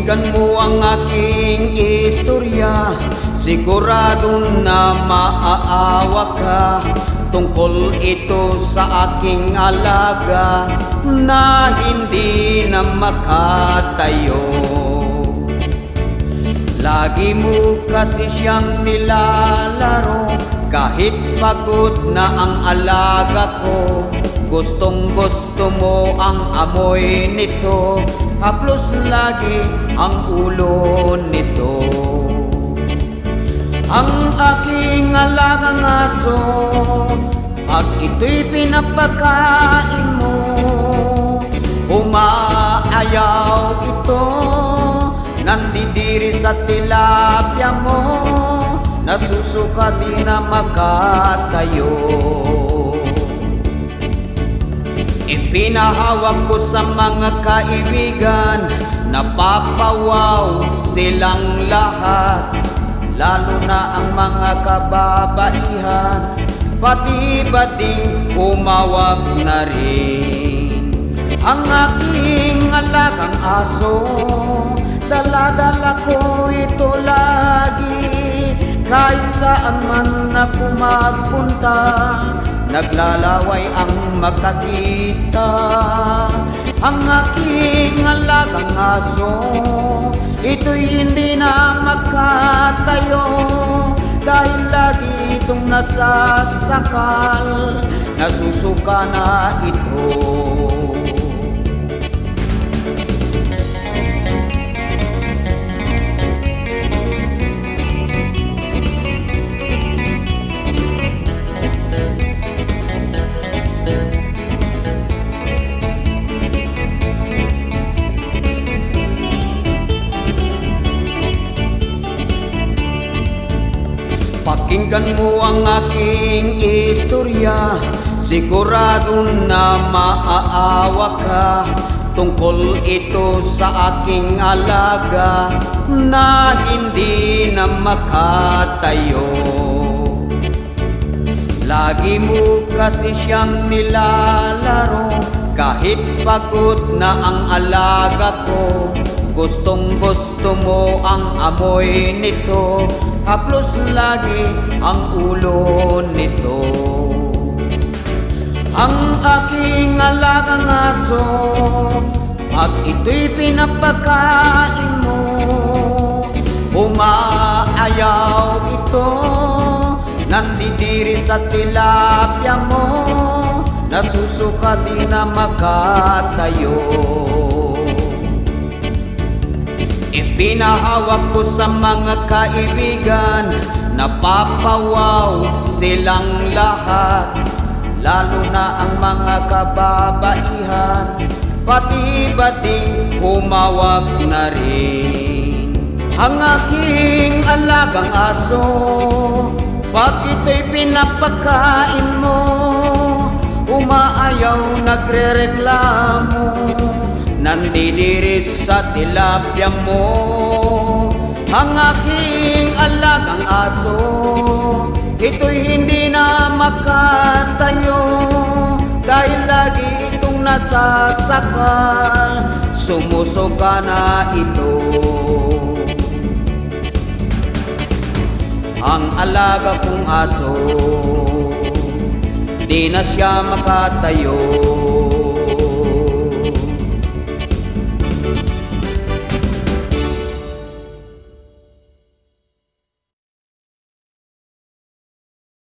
Pakinggan mo ang aking istorya, sigurado na maaawa ka. Tungkol ito sa aking alaga na hindi na makatayo. Lagi mo kasi siyang nilalaro, kahit pagod na ang alaga ko. Gustong gusto mo ang amoy nito, haplos lagi ang ulo nito. Ang aking alagang aso, pag ito'y pinapakain mo, umaayaw ito, nandidiri sa tilapia mo, nasusuka di na makatayo. Ipinahawak ko sa mga kaibigan, napapawaw silang lahat, lalo na ang mga kababaihan, pati bading umawag na rin. Ang aking alagang aso, dala-dala ko ito lagi, kahit saan man ako magpunta, naglalaway ang makakita. Ang aking alagang aso, ito'y hindi na makatayo, dahil lagi itong nasasakal, nasusuka na ito. Pakinggan mo ang aking istorya, sigurado na maaawa ka. Tungkol ito sa aking alaga na hindi na makatayo. Lagi mo kasi siyang nilalaro, kahit pagod na ang alaga ko. Gustong gusto mo ang amoy nito, haplos lagi ang ulo nito. Ang aking alagang aso, pag ito'y pinapakain mo, umaayaw ito, nandidiri sa tilapia mo, nasusuka di na makatayo. Ipinahawak ko sa mga kaibigan, napapawaw silang lahat, lalo na ang mga kababaihan, pati bading humawag na rin. Ang aking alagang aso, pag ito'y pinapakain mo, umaayaw nagrereklamo, nandidiri sa tilapia mo. Ang aking alagang aso, ito'y hindi na makatayo, dahil lagi itong nasasakal, sumusuka na ito. Ang alaga kong aso, di na siya makatayo.